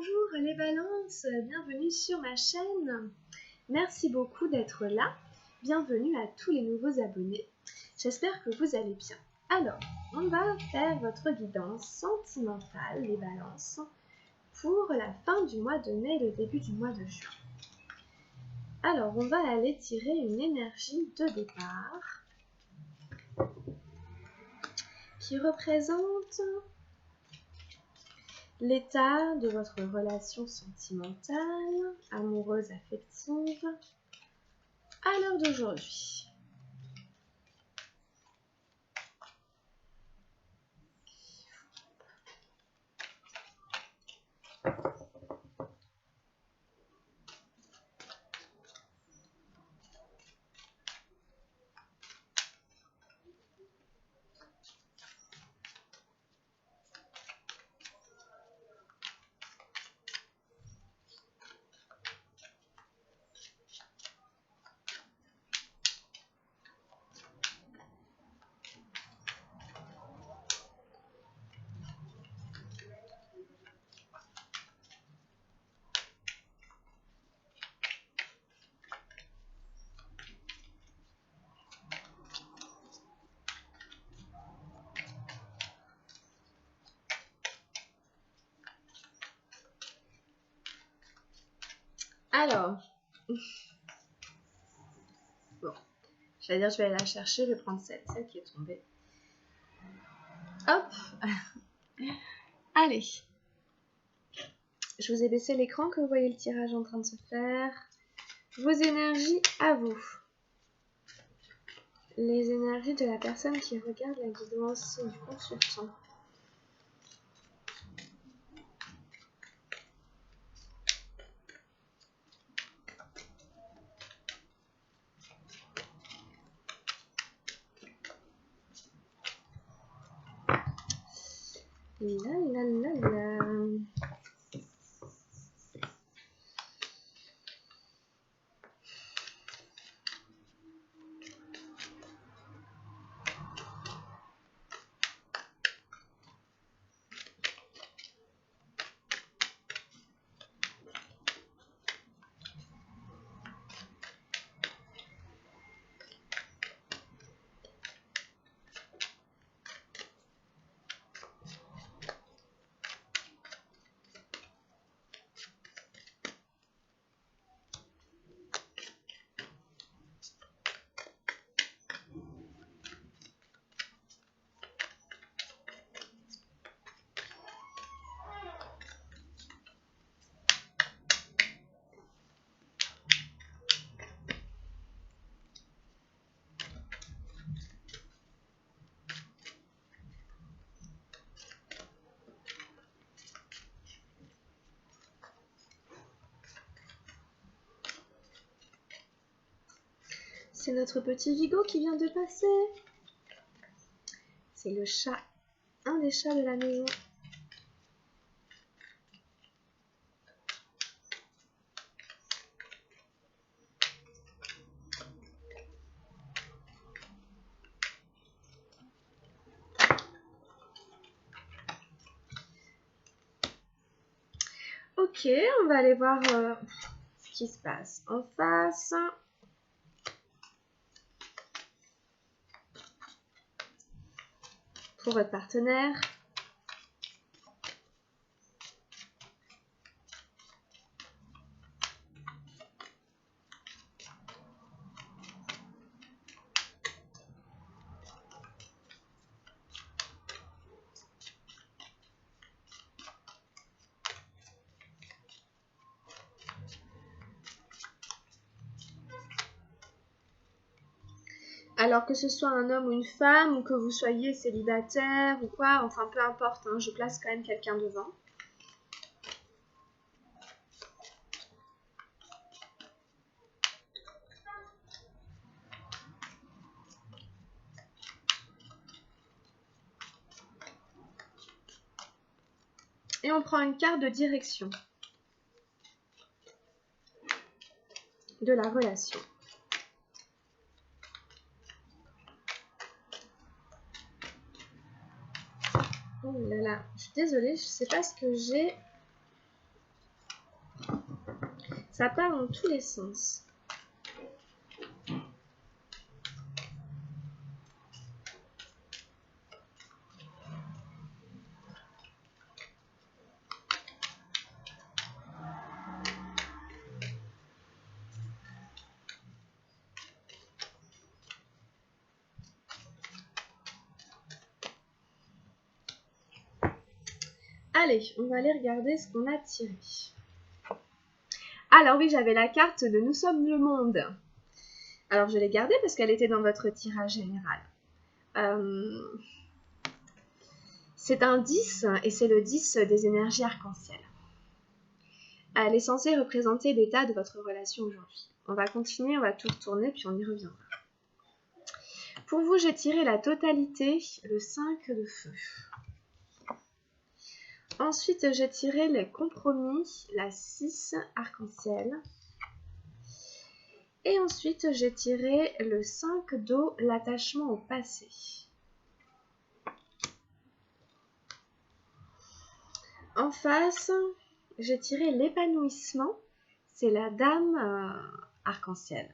Bonjour les balances, bienvenue sur ma chaîne. Merci beaucoup d'être là. Bienvenue à tous les nouveaux abonnés. J'espère que vous allez bien. Alors, on va faire votre guidance sentimentale, les balances, pour la fin du mois de mai et le début du mois de juin. Alors, on va aller tirer une énergie de départ qui représente l'état de votre relation sentimentale, amoureuse, affective, à l'heure d'aujourd'hui. Alors, bon, je vais aller la chercher, je vais prendre celle qui est tombée. Hop. Allez. Je vous ai baissé l'écran, que vous voyez le tirage en train de se faire. Vos énergies à vous. Les énergies de la personne qui regarde la guidance du consultant. La la la la. C'est notre petit Vigo qui vient de passer. C'est le chat, un des chats de la maison. Ok, on va aller voir ce qui se passe en face. Pour votre partenaire. Alors que ce soit un homme ou une femme, ou que vous soyez célibataire ou quoi, enfin peu importe, hein, je place quand même quelqu'un devant. Et on prend une carte de direction de la relation. Oh là là, je suis désolée, je sais pas ce que j'ai. Ça part dans tous les sens. Allez, on va aller regarder ce qu'on a tiré. Alors oui, j'avais la carte de Nous sommes le monde. Alors je l'ai gardée parce qu'elle était dans votre tirage général. C'est un 10 et c'est le 10 des énergies arc-en-ciel. Elle est censée représenter l'état de votre relation aujourd'hui. On va continuer, on va tout retourner puis on y reviendra. Pour vous, j'ai tiré la totalité, le 5 de feu. Ensuite, j'ai tiré les compromis, la 6 arc-en-ciel. Et ensuite, j'ai tiré le 5 d'eau, l'attachement au passé. En face, j'ai tiré l'épanouissement, c'est la dame arc-en-ciel.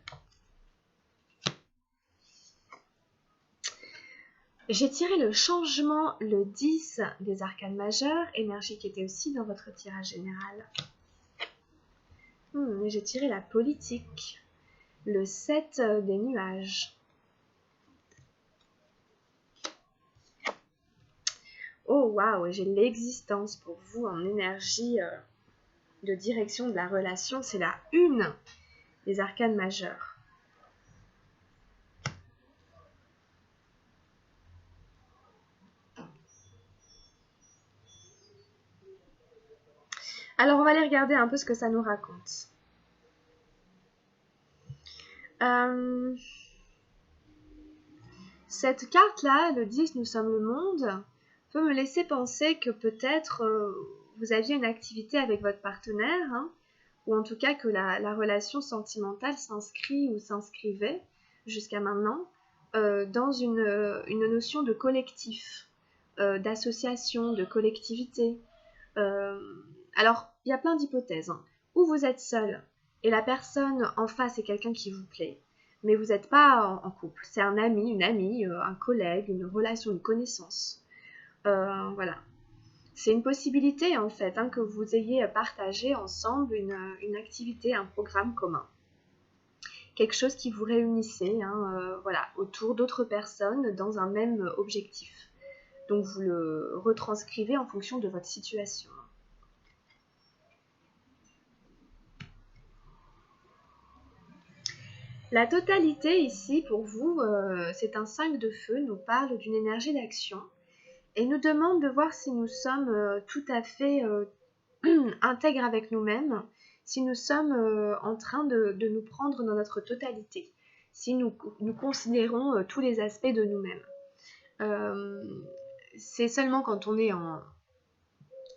J'ai tiré le changement, le 10 des arcanes majeures, énergie qui était aussi dans votre tirage général. J'ai tiré la politique, le 7 des nuages. Oh waouh, j'ai l'existence pour vous en énergie de direction de la relation, c'est la 1 des arcanes majeures. Alors, on va aller regarder un peu ce que ça nous raconte. Cette carte-là, le 10, Nous sommes le monde, peut me laisser penser que peut-être vous aviez une activité avec votre partenaire, hein, ou en tout cas que la relation sentimentale s'inscrit ou s'inscrivait jusqu'à maintenant dans une notion de collectif, d'association, de collectivité. Alors, il y a plein d'hypothèses. Hein. Ou vous êtes seul et la personne en face est quelqu'un qui vous plaît, mais vous n'êtes pas en couple. C'est un ami, une amie, un collègue, une relation, une connaissance. Voilà. C'est une possibilité en fait hein, que vous ayez partagé ensemble une activité, un programme commun. Quelque chose qui vous réunissait hein, voilà, autour d'autres personnes dans un même objectif. Donc vous le retranscrivez en fonction de votre situation. La totalité ici, pour vous, c'est un 5 de feu, nous parle d'une énergie d'action et nous demande de voir si nous sommes tout à fait intègres avec nous-mêmes, si nous sommes en train de nous prendre dans notre totalité, si nous considérons tous les aspects de nous-mêmes. C'est seulement quand on est en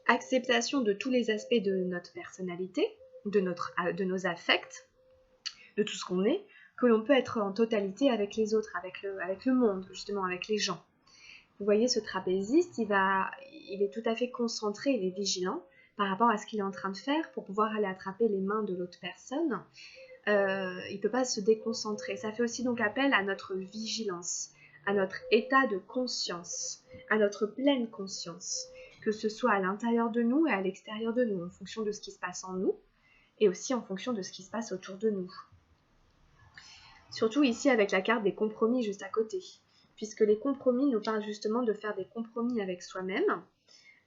acceptation de tous les aspects de notre personnalité, de nos affects, de tout ce qu'on est, que l'on peut être en totalité avec les autres, avec le monde, justement, avec les gens. Vous voyez, ce trapéziste, il est tout à fait concentré, il est vigilant par rapport à ce qu'il est en train de faire pour pouvoir aller attraper les mains de l'autre personne. Il ne peut pas se déconcentrer. Ça fait aussi donc appel à notre vigilance, à notre état de conscience, à notre pleine conscience, que ce soit à l'intérieur de nous et à l'extérieur de nous, en fonction de ce qui se passe en nous et aussi en fonction de ce qui se passe autour de nous. Surtout ici avec la carte des compromis juste à côté, puisque les compromis nous parlent justement de faire des compromis avec soi-même,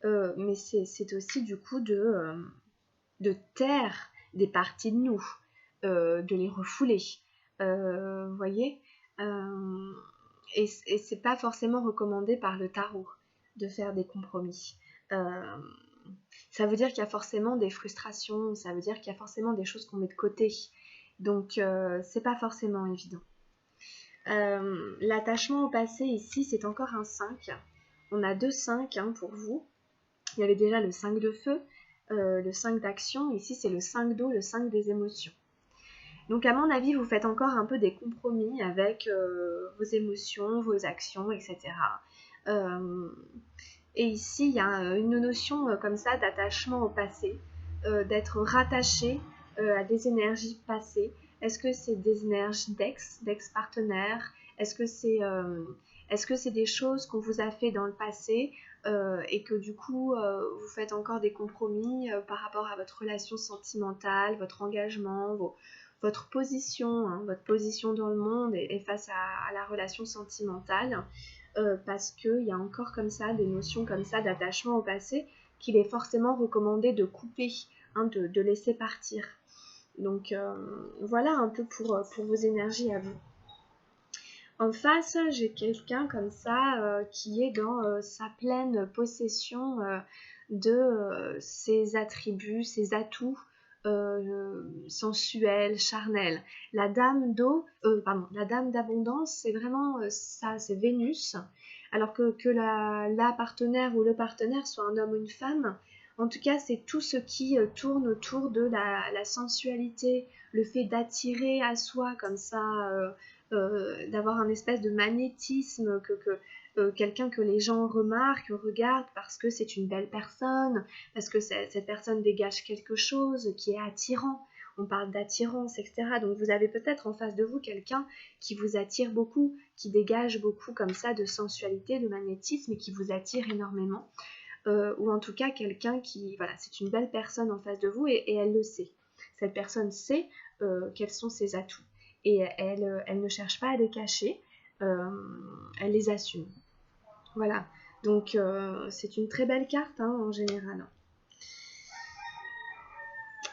mais c'est aussi du coup de taire des parties de nous, de les refouler, vous voyez, et c'est pas forcément recommandé par le tarot de faire des compromis. Ça veut dire qu'il y a forcément des frustrations, ça veut dire qu'il y a forcément des choses qu'on met de côté. Donc, c'est pas forcément évident. L'attachement au passé ici, c'est encore un 5. On a 2 5 hein, pour vous. Il y avait déjà le 5 de feu, le 5 d'action. Ici, c'est le 5 d'eau, le 5 des émotions. Donc, à mon avis, vous faites encore un peu des compromis avec vos émotions, vos actions, etc. Et ici, il y a une notion comme ça d'attachement au passé, d'être rattaché à des énergies passées? Est-ce que c'est des énergies d'ex-partenaires? Est-ce que c'est des choses qu'on vous a fait dans le passé et que du coup vous faites encore des compromis par rapport à votre relation sentimentale, votre engagement, votre position, hein, votre position dans le monde et face à la relation sentimentale, parce qu'il y a encore comme ça des notions comme ça d'attachement au passé qu'il est forcément recommandé de couper, hein, de laisser partir. Donc voilà un peu pour vos énergies à vous. En face, j'ai quelqu'un comme ça qui est dans sa pleine possession de ses attributs, ses atouts sensuels, charnels. La dame la dame d'abondance, c'est vraiment ça, c'est Vénus. Alors que la partenaire ou le partenaire soit un homme ou une femme, en tout cas, c'est tout ce qui tourne autour de la sensualité, le fait d'attirer à soi comme ça, d'avoir un espèce de magnétisme, quelqu'un que les gens remarquent, regardent parce que c'est une belle personne, parce que cette personne dégage quelque chose qui est attirant. On parle d'attirance, etc. Donc vous avez peut-être en face de vous quelqu'un qui vous attire beaucoup, qui dégage beaucoup comme ça de sensualité, de magnétisme et qui vous attire énormément. Ou en tout cas quelqu'un qui, voilà, c'est une belle personne en face de vous et elle le sait. Cette personne sait quels sont ses atouts et elle ne cherche pas à les cacher, elle les assume. Voilà, donc c'est une très belle carte hein, en général.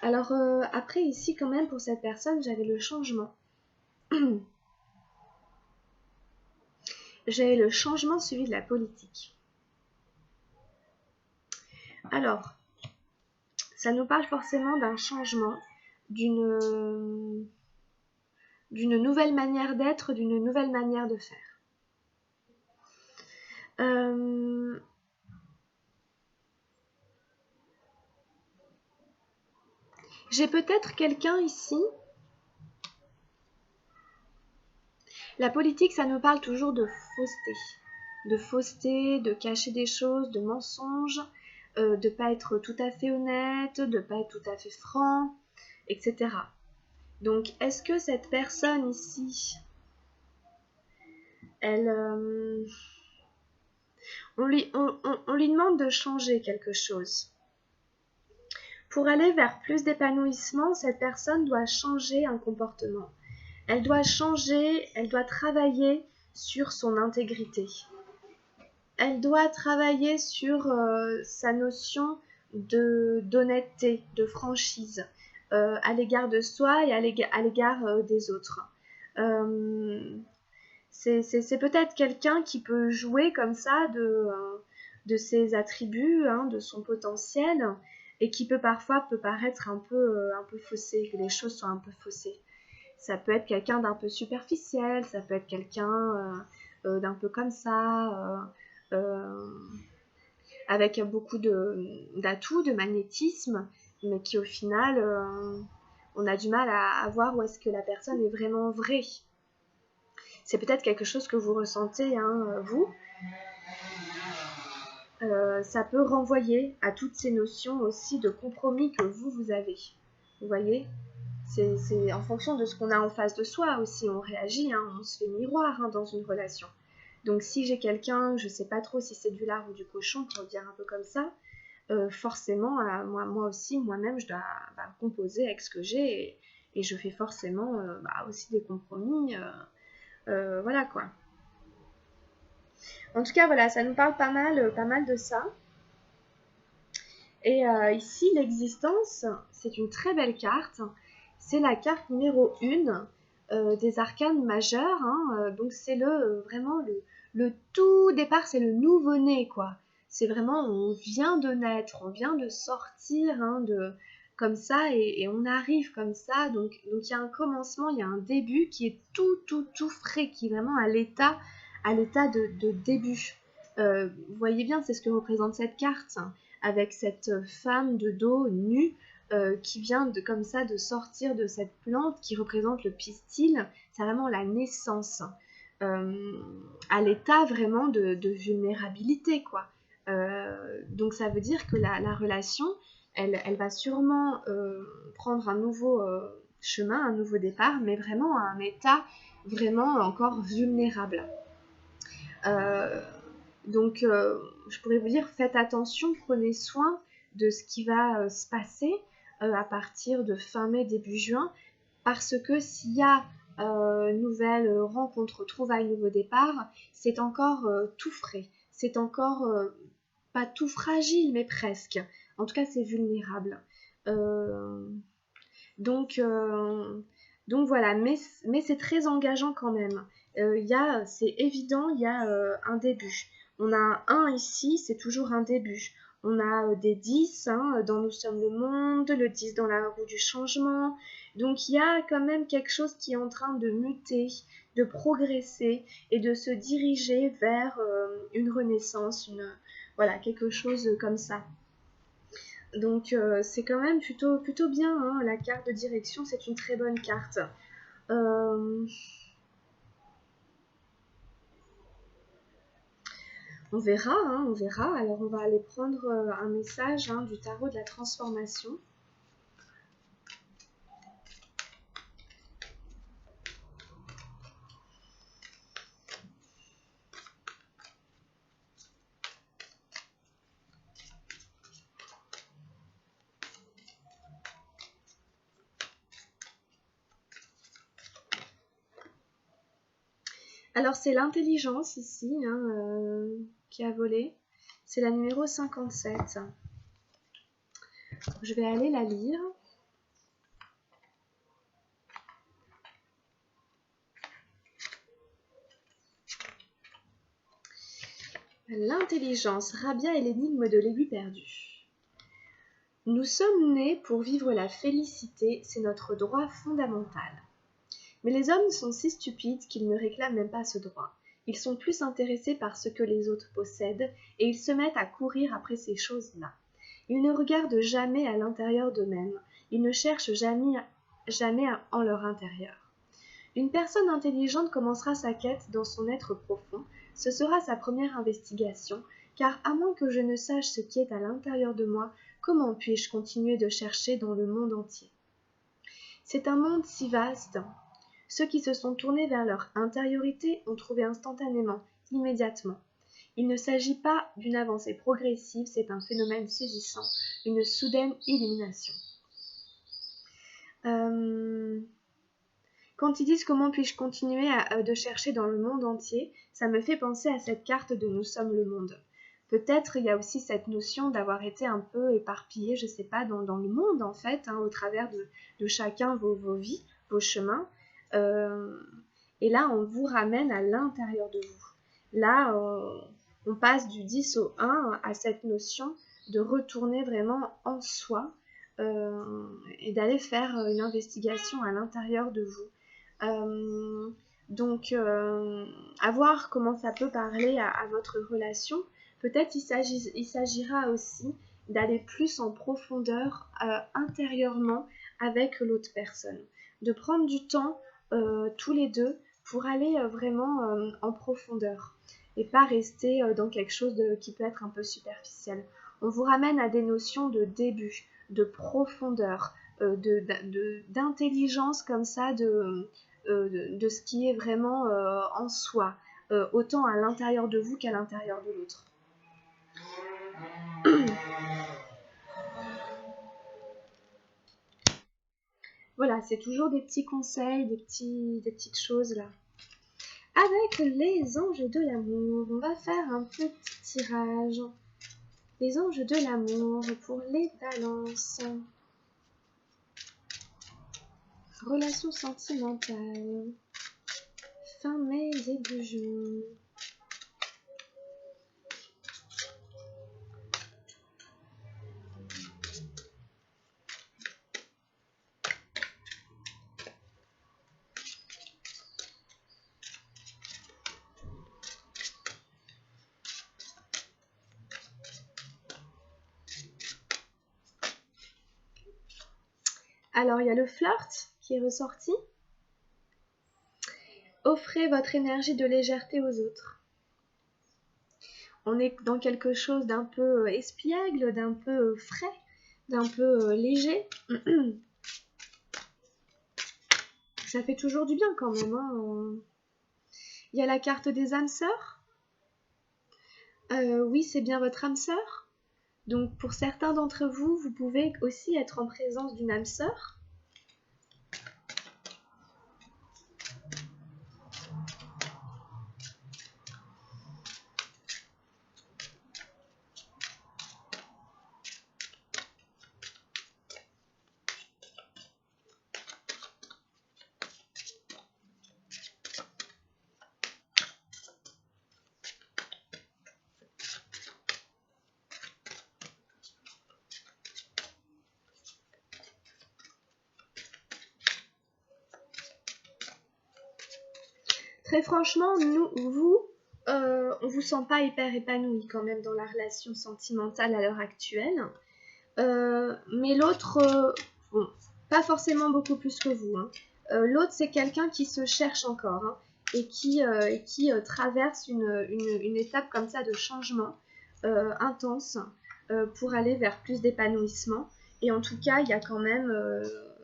Alors après ici quand même pour cette personne j'avais le changement. J'avais le changement suivi de la politique. Alors, ça nous parle forcément d'un changement, d'une nouvelle manière d'être, d'une nouvelle manière de faire. J'ai peut-être quelqu'un ici. La politique, ça nous parle toujours de fausseté, de cacher des choses, de mensonges, de pas être tout à fait honnête, de pas être tout à fait franc, etc. Donc, est-ce que cette personne ici, elle, on lui demande de changer quelque chose. Pour aller vers plus d'épanouissement, cette personne doit changer un comportement. Elle doit changer, elle doit travailler sur son intégrité. Elle doit travailler sur sa notion d'honnêteté, de franchise à l'égard de soi et à l'égard des autres. C'est peut-être quelqu'un qui peut jouer comme ça de ses attributs, hein, de son potentiel, et qui parfois paraître un peu faussé, que les choses soient un peu faussées. Ça peut être quelqu'un d'un peu superficiel, ça peut être quelqu'un d'un peu comme ça, avec beaucoup d'atouts, de magnétisme, mais qui au final, on a du mal à voir où est-ce que la personne est vraiment vraie. C'est peut-être quelque chose que vous ressentez, hein, vous. Ça peut renvoyer à toutes ces notions aussi de compromis que vous avez. Vous voyez ? C'est en fonction de ce qu'on a en face de soi aussi, on réagit, hein, on se fait miroir hein, dans une relation. Donc si j'ai quelqu'un, je ne sais pas trop si c'est du lard ou du cochon, pour dire un peu comme ça, forcément, moi aussi, moi-même, je dois composer avec ce que j'ai et je fais forcément aussi des compromis. Voilà quoi. En tout cas, voilà, ça nous parle pas mal de ça. Et ici, l'existence, c'est une très belle carte. C'est la carte numéro 1 des arcanes majeures. Hein, donc c'est vraiment le tout départ, c'est le nouveau-né, quoi. C'est vraiment, on vient de naître, on vient de sortir hein, comme ça et on arrive comme ça. Donc il y a un commencement, il y a un début qui est tout frais, qui est vraiment à l'état de début. Vous voyez bien, c'est ce que représente cette carte, hein, avec cette femme de dos nue qui vient comme ça de sortir de cette plante qui représente le pistil. C'est vraiment la naissance, à l'état vraiment de vulnérabilité, quoi. Donc ça veut dire que la relation elle va sûrement prendre un nouveau chemin, un nouveau départ, mais vraiment à un état vraiment encore vulnérable. Donc, je pourrais vous dire, faites attention, prenez soin de ce qui va se passer à partir de fin mai, début juin, parce que s'il y a nouvelle rencontre, trouvaille, nouveau départ, c'est encore tout frais, c'est encore pas tout fragile, mais presque. En tout cas, c'est vulnérable. Donc, voilà, mais c'est très engageant quand même. C'est évident, il y a un début. On a un ici, c'est toujours un début. On a des 10 hein, dans Nous sommes le monde, le 10 dans la roue du changement. Donc il y a quand même quelque chose qui est en train de muter, de progresser et de se diriger vers une renaissance, voilà, quelque chose comme ça. Donc c'est quand même plutôt bien, hein, la carte de direction, c'est une très bonne carte. On verra, hein, on verra. Alors on va aller prendre un message hein, du tarot de la transformation. Alors c'est l'intelligence ici hein, qui a volé. C'est la numéro 57. Je vais aller la lire. L'intelligence, Rabia et l'énigme de l'aiguille perdue. Nous sommes nés pour vivre la félicité, c'est notre droit fondamental. Mais les hommes sont si stupides qu'ils ne réclament même pas ce droit. Ils sont plus intéressés par ce que les autres possèdent et ils se mettent à courir après ces choses-là. Ils ne regardent jamais à l'intérieur d'eux-mêmes. Ils ne cherchent jamais en leur intérieur. Une personne intelligente commencera sa quête dans son être profond. Ce sera sa première investigation, car à moins que je ne sache ce qui est à l'intérieur de moi, comment puis-je continuer de chercher dans le monde entier? C'est un monde si vaste. Ceux qui se sont tournés vers leur intériorité ont trouvé instantanément, immédiatement. Il ne s'agit pas d'une avancée progressive, c'est un phénomène saisissant, une soudaine illumination. Quand ils disent comment puis-je continuer de chercher dans le monde entier, ça me fait penser à cette carte de Nous sommes le monde. Peut-être il y a aussi cette notion d'avoir été un peu éparpillé, je sais pas, dans le monde en fait, hein, au travers de chacun vos vies, vos chemins. Et là, on vous ramène à l'intérieur de vous. Là, on passe du 10 au 1 à cette notion de retourner vraiment en soi et d'aller faire une investigation à l'intérieur de vous. Donc, à voir comment ça peut parler à votre relation. Peut-être il s'agira aussi d'aller plus en profondeur intérieurement avec l'autre personne. De prendre du temps tous les deux pour aller vraiment en profondeur et pas rester dans quelque chose qui peut être un peu superficiel. On vous ramène à des notions de début, de profondeur, d'intelligence comme ça, de ce qui est vraiment en soi, autant à l'intérieur de vous qu'à l'intérieur de l'autre. Voilà, c'est toujours des petits conseils, des petites choses là. Avec les anges de l'amour, on va faire un petit tirage. Les anges de l'amour pour les balances. Relations sentimentales. Fin mai, début juin. Alors, il y a le flirt qui est ressorti. Offrez votre énergie de légèreté aux autres. On est dans quelque chose d'un peu espiègle, d'un peu frais, d'un peu léger. Ça fait toujours du bien quand même. Hein. Il y a la carte des âmes sœurs. Oui, c'est bien votre âme sœur. Donc pour certains d'entre vous, vous pouvez aussi être en présence d'une âme sœur. Très franchement, on vous sent pas hyper épanoui quand même dans la relation sentimentale à l'heure actuelle. Mais l'autre, bon, pas forcément beaucoup plus que vous. Hein. L'autre, c'est quelqu'un qui se cherche encore hein, et qui traverse une étape comme ça de changement intense pour aller vers plus d'épanouissement. Et en tout cas, il y a quand même,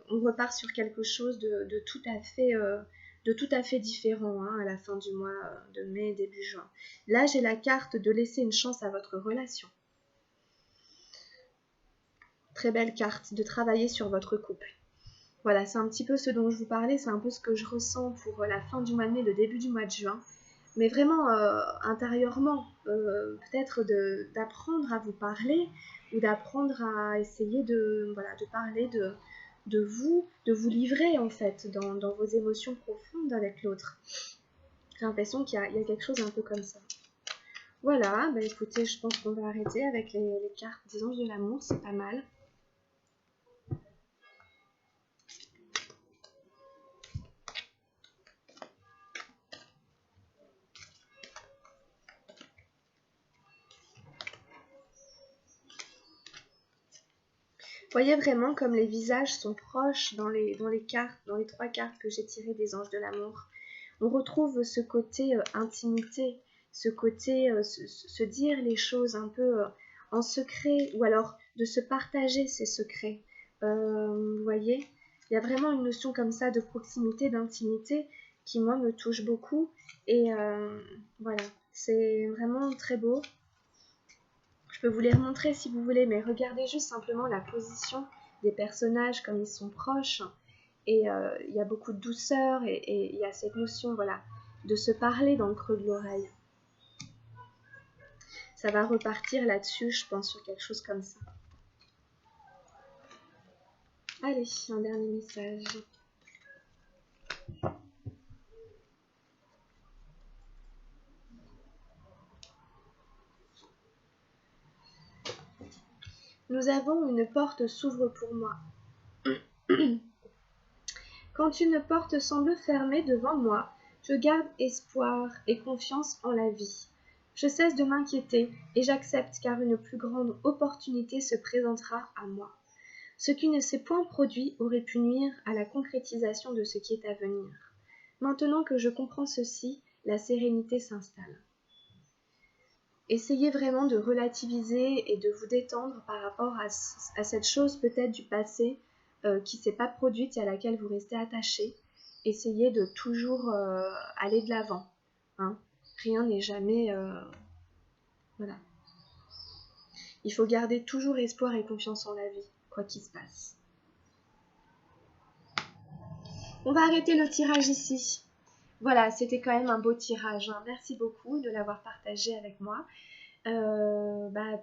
on repart sur quelque chose de tout à fait différent hein, à la fin du mois de mai, début juin. Là, j'ai la carte de laisser une chance à votre relation. Très belle carte, de travailler sur votre couple. Voilà, c'est un petit peu ce dont je vous parlais, c'est un peu ce que je ressens pour la fin du mois de mai, le début du mois de juin. Mais vraiment, intérieurement, peut-être d'apprendre à vous parler ou d'apprendre à essayer de parler de vous livrer en fait dans vos émotions profondes avec l'autre. J'ai l'impression qu'il y a quelque chose un peu comme ça. Voilà, bah écoutez, je pense qu'on va arrêter avec les cartes des anges de l'amour, c'est pas mal. Voyez vraiment comme les visages sont proches dans les cartes, dans les 3 cartes que j'ai tirées des anges de l'amour. On retrouve ce côté intimité, ce côté se dire les choses un peu en secret ou alors de se partager ses secrets. Vous voyez, il y a vraiment une notion comme ça de proximité, d'intimité qui moi me touche beaucoup et voilà, c'est vraiment très beau. Je peux vous les remontrer si vous voulez, mais regardez juste simplement la position des personnages, comme ils sont proches. Et il y a beaucoup de douceur et il y a cette notion voilà, de se parler dans le creux de l'oreille. Ça va repartir là-dessus, je pense, sur quelque chose comme ça. Allez, un dernier message. Nous avons une porte s'ouvre pour moi. Quand une porte semble fermée devant moi, je garde espoir et confiance en la vie. Je cesse de m'inquiéter et j'accepte car une plus grande opportunité se présentera à moi. Ce qui ne s'est point produit aurait pu nuire à la concrétisation de ce qui est à venir. Maintenant que je comprends ceci, la sérénité s'installe. Essayez vraiment de relativiser et de vous détendre par rapport à cette chose peut-être du passé qui ne s'est pas produite et à laquelle vous restez attaché. Essayez de toujours aller de l'avant. Hein. Rien n'est jamais... voilà. Il faut garder toujours espoir et confiance en la vie, quoi qu'il se passe. On va arrêter le tirage ici. Voilà, c'était quand même un beau tirage. Hein. Merci beaucoup de l'avoir partagé avec moi.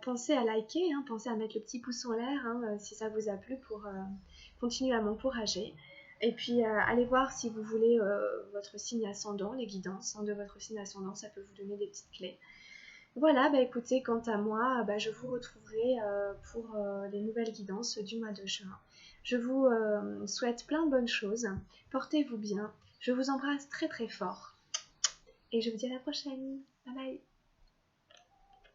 Pensez à liker, hein, pensez à mettre le petit pouce en l'air hein, si ça vous a plu pour continuer à m'encourager. Et puis allez voir si vous voulez votre signe ascendant, les guidances hein, de votre signe ascendant, ça peut vous donner des petites clés. Voilà, écoutez, quant à moi, je vous retrouverai pour les nouvelles guidances du mois de juin. Je vous souhaite plein de bonnes choses, portez-vous bien, je vous embrasse très très fort et je vous dis à la prochaine, bye bye.